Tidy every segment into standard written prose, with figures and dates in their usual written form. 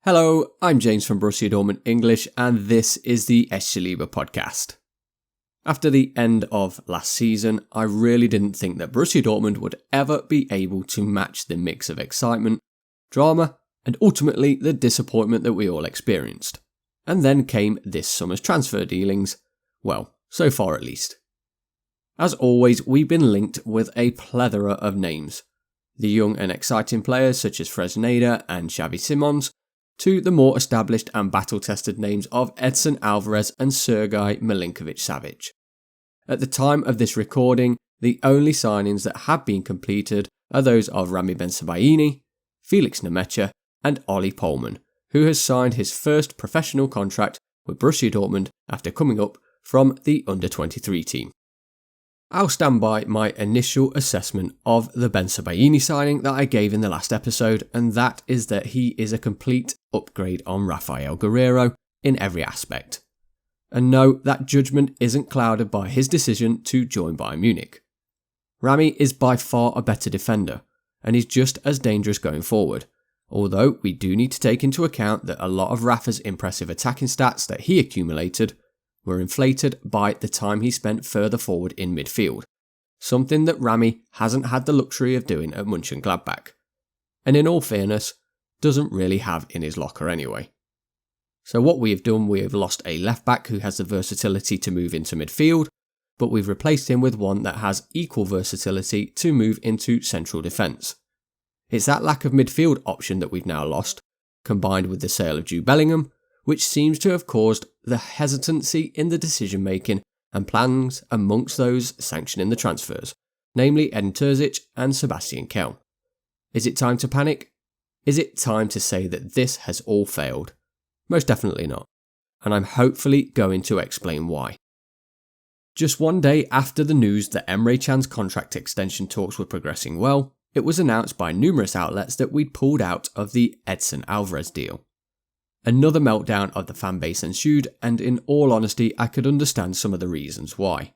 Hello, I'm James from Borussia Dortmund English, and this is the Echte Liebe podcast. After the end of last season, I really didn't think that Borussia Dortmund would ever be able to match the mix of excitement, drama, and ultimately the disappointment that we all experienced. And then came this summer's transfer dealings, well, so far at least. As always, we've been linked with a plethora of names. The young and exciting players such as Fresneda and Xavi Simons, to the more established and battle-tested names of Edson Alvarez and Sergej Milinkovic-Savic. At the time of this recording, the only signings that have been completed are those of Rami Bensebaini, Felix Nemecha and Ollie Pohlmann, who has signed his first professional contract with Borussia Dortmund after coming up from the under-23 team. I'll stand by my initial assessment of the Bensebaini signing that I gave in the last episode, and that is that he is a complete upgrade on Rafael Guerreiro in every aspect. And no, that judgment isn't clouded by his decision to join Bayern Munich. Rami is by far a better defender, and he's just as dangerous going forward, although we do need to take into account that a lot of Rafa's impressive attacking stats that he accumulated were inflated by the time he spent further forward in midfield, something that Rami hasn't had the luxury of doing at Mönchengladbach, and in all fairness, doesn't really have in his locker anyway. So what we have done, we have lost a left back who has the versatility to move into midfield, but we've replaced him with one that has equal versatility to move into central defence. It's that lack of midfield option that we've now lost, combined with the sale of Jude Bellingham, which seems to have caused the hesitancy in the decision making and plans amongst those sanctioning the transfers, namely Edin Terzic and Sebastian Kehl. Is it time to panic? Is it time to say that this has all failed? Most definitely not, and I'm hopefully going to explain why. Just one day after the news that Emre Can's contract extension talks were progressing well, it was announced by numerous outlets that we'd pulled out of the Edson Alvarez deal. Another meltdown of the fan base ensued, and in all honesty, I could understand some of the reasons why.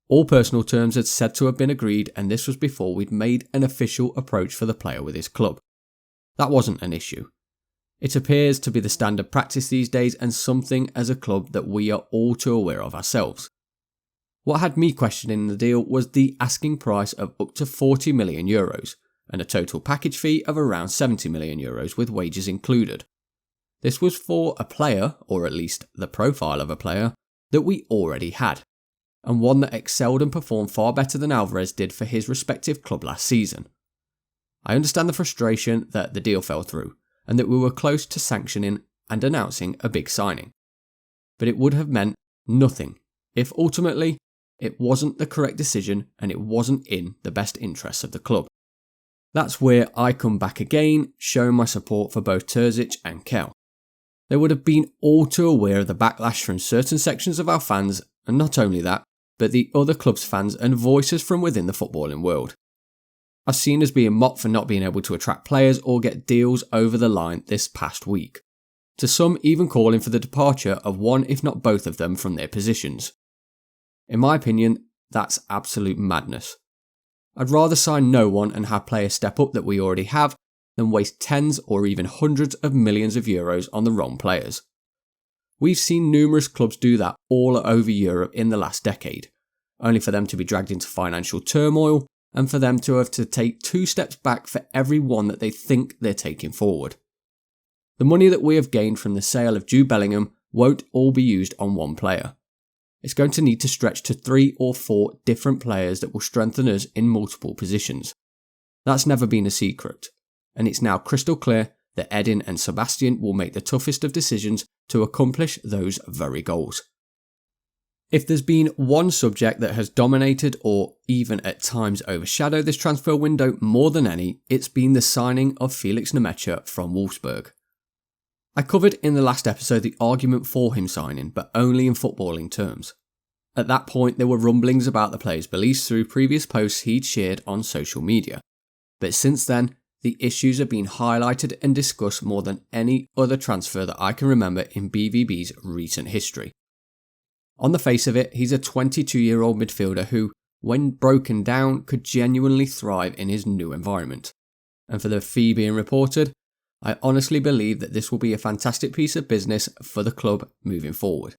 All personal terms had said to have been agreed, and this was before we'd made an official approach for the player with his club. That wasn't an issue. It appears to be the standard practice these days and something as a club that we are all too aware of ourselves. What had me questioning the deal was the asking price of up to €40 million and a total package fee of around €70 million with wages included. This was for a player, or at least the profile of a player, that we already had, and one that excelled and performed far better than Alvarez did for his respective club last season. I understand the frustration that the deal fell through, and that we were close to sanctioning and announcing a big signing. But it would have meant nothing if ultimately it wasn't the correct decision and it wasn't in the best interests of the club. That's where I come back again, showing my support for both Terzic and Kehl. They would have been all too aware of the backlash from certain sections of our fans, and not only that, but the other club's fans and voices from within the footballing world. I've seen us being mocked for not being able to attract players or get deals over the line this past week, to some even calling for the departure of one if not both of them from their positions. In my opinion, that's absolute madness. I'd rather sign no one and have players step up that we already have than waste tens or even hundreds of millions of euros on the wrong players. We've seen numerous clubs do that all over Europe in the last decade, only for them to be dragged into financial turmoil and for them to have to take 2 steps back for every one that they think they're taking forward. The money that we have gained from the sale of Jude Bellingham won't all be used on one player. It's going to need to stretch to 3 or 4 different players that will strengthen us in multiple positions. That's never been a secret, and it's now crystal clear that Edin and Sebastian will make the toughest of decisions to accomplish those very goals. If there's been one subject that has dominated or even at times overshadowed this transfer window more than any, it's been the signing of Felix Nemecha from Wolfsburg. I covered in the last episode the argument for him signing, but only in footballing terms. At that point, there were rumblings about the player's beliefs through previous posts he'd shared on social media. But since then, the issues have been highlighted and discussed more than any other transfer that I can remember in BVB's recent history. On the face of it, he's a 22-year-old midfielder who, when broken down, could genuinely thrive in his new environment. And for the fee being reported, I honestly believe that this will be a fantastic piece of business for the club moving forward.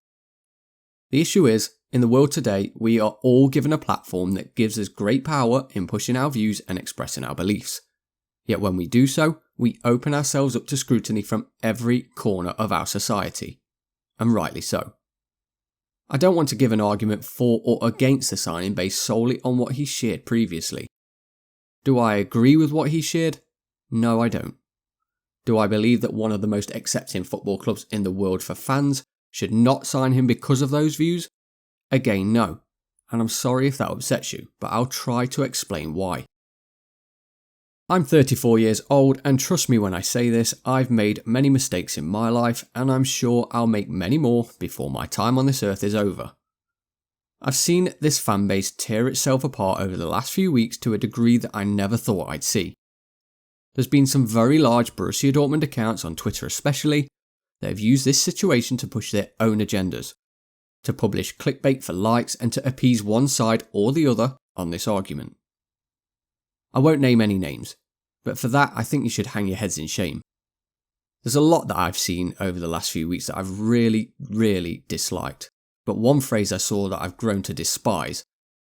The issue is, in the world today, we are all given a platform that gives us great power in pushing our views and expressing our beliefs. Yet when we do so, we open ourselves up to scrutiny from every corner of our society. And rightly so. I don't want to give an argument for or against the signing based solely on what he shared previously. Do I agree with what he shared? No, I don't. Do I believe that one of the most accepting football clubs in the world for fans should not sign him because of those views? Again, no. And I'm sorry if that upsets you, but I'll try to explain why. I'm 34 years old, and trust me when I say this, I've made many mistakes in my life, and I'm sure I'll make many more before my time on this earth is over. I've seen this fan base tear itself apart over the last few weeks to a degree that I never thought I'd see. There's been some very large Borussia Dortmund accounts on Twitter especially that have used this situation to push their own agendas, to publish clickbait for likes and to appease one side or the other on this argument. I won't name any names, but for that I think you should hang your heads in shame. There's a lot that I've seen over the last few weeks that I've really disliked, but one phrase I saw that I've grown to despise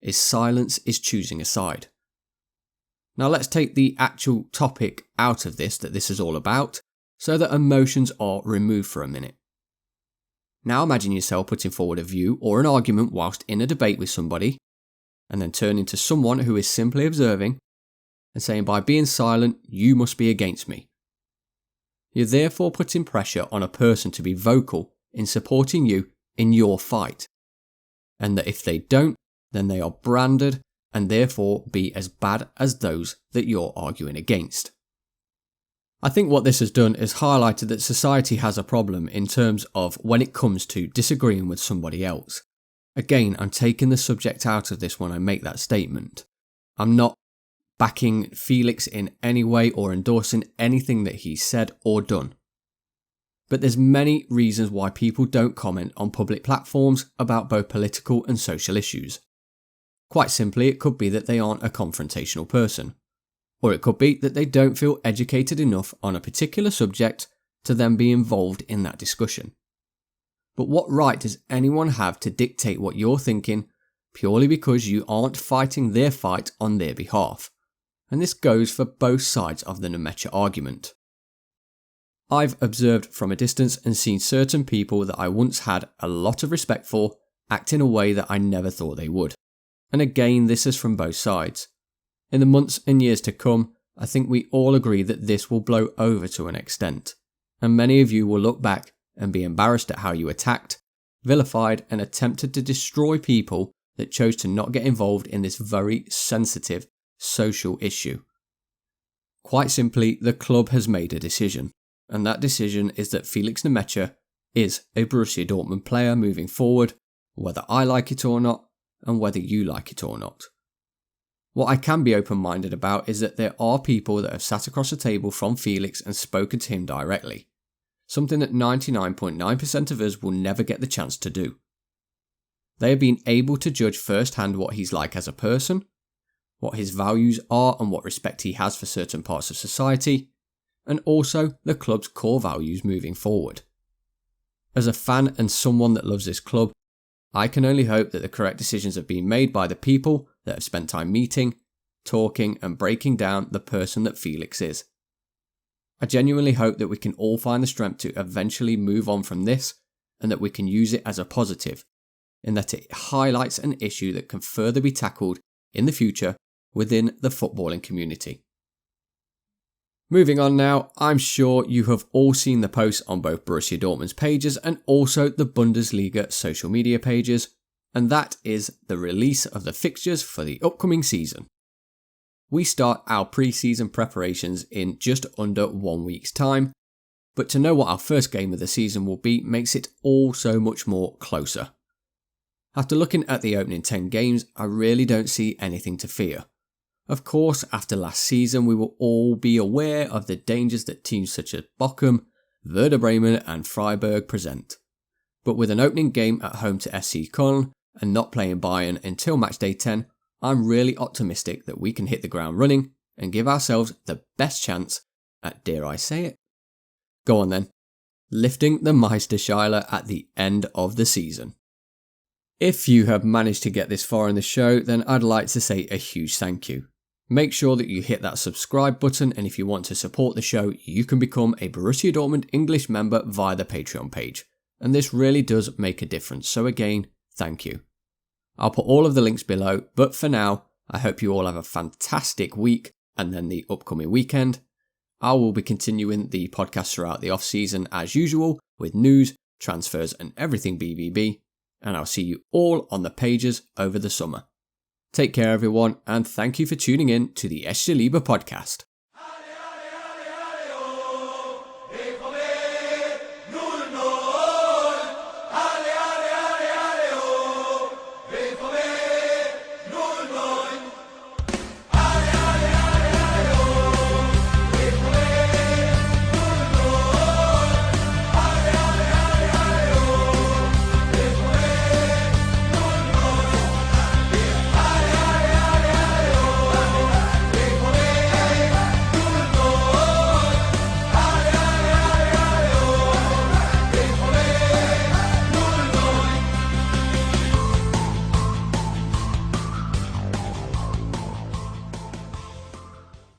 is silence is choosing a side. Now let's take the actual topic out of this that this is all about, so that emotions are removed for a minute. Now imagine yourself putting forward a view or an argument whilst in a debate with somebody, and then turning to someone who is simply observing and saying, by being silent, you must be against me. You're therefore putting pressure on a person to be vocal in supporting you in your fight, and that if they don't, then they are branded and therefore be as bad as those that you're arguing against. I think what this has done is highlighted that society has a problem in terms of when it comes to disagreeing with somebody else. Again, I'm taking the subject out of this when I make that statement. I'm not backing Felix in any way or endorsing anything that he said or done. But there's many reasons why people don't comment on public platforms about both political and social issues. Quite simply, it could be that they aren't a confrontational person. Or it could be that they don't feel educated enough on a particular subject to then be involved in that discussion. But what right does anyone have to dictate what you're thinking purely because you aren't fighting their fight on their behalf? And this goes for both sides of the Nemecha argument. I've observed from a distance and seen certain people that I once had a lot of respect for act in a way that I never thought they would. And again, this is from both sides. In the months and years to come, I think we all agree that this will blow over to an extent, and many of you will look back and be embarrassed at how you attacked, vilified and attempted to destroy people that chose to not get involved in this very sensitive social issue. Quite simply, the club has made a decision, and that decision is that Felix Nemecha is a Borussia Dortmund player moving forward, whether I like it or not, and whether you like it or not. What I can be open-minded about is that there are people that have sat across a table from Felix and spoken to him directly, something that 99.9% of us will never get the chance to do. They have been able to judge firsthand what he's like as a person, what his values are and what respect he has for certain parts of society, and also the club's core values moving forward. As a fan and someone that loves this club, I can only hope that the correct decisions have been made by the people that have spent time meeting, talking and breaking down the person that Felix is. I genuinely hope that we can all find the strength to eventually move on from this and that we can use it as a positive, in that it highlights an issue that can further be tackled in the future within the footballing community. Moving on now, I'm sure you have all seen the posts on both Borussia Dortmund's pages and also the Bundesliga social media pages, and that is the release of the fixtures for the upcoming season. We start our pre-season preparations in just under 1 week's time, but to know what our first game of the season will be makes it all so much more closer. After looking at the opening 10 games, I really don't see anything to fear. Of course, after last season, we will all be aware of the dangers that teams such as Bochum, Werder Bremen and Freiburg present. But with an opening game at home to SC Köln and not playing Bayern until match day 10, I'm really optimistic that we can hit the ground running and give ourselves the best chance at, dare I say it, Go on then. Lifting the Meisterschale at the end of the season. If you have managed to get this far in the show, then I'd like to say a huge thank you. Make sure that you hit that subscribe button, and if you want to support the show, you can become a Borussia Dortmund English member via the Patreon page. And this really does make a difference, so again, thank you. I'll put all of the links below, but for now, I hope you all have a fantastic week and then the upcoming weekend. I will be continuing the podcast throughout the off-season as usual with news, transfers and everything BVB, and I'll see you all on the pages over the summer. Take care everyone, and thank you for tuning in to the Echte Liebe podcast.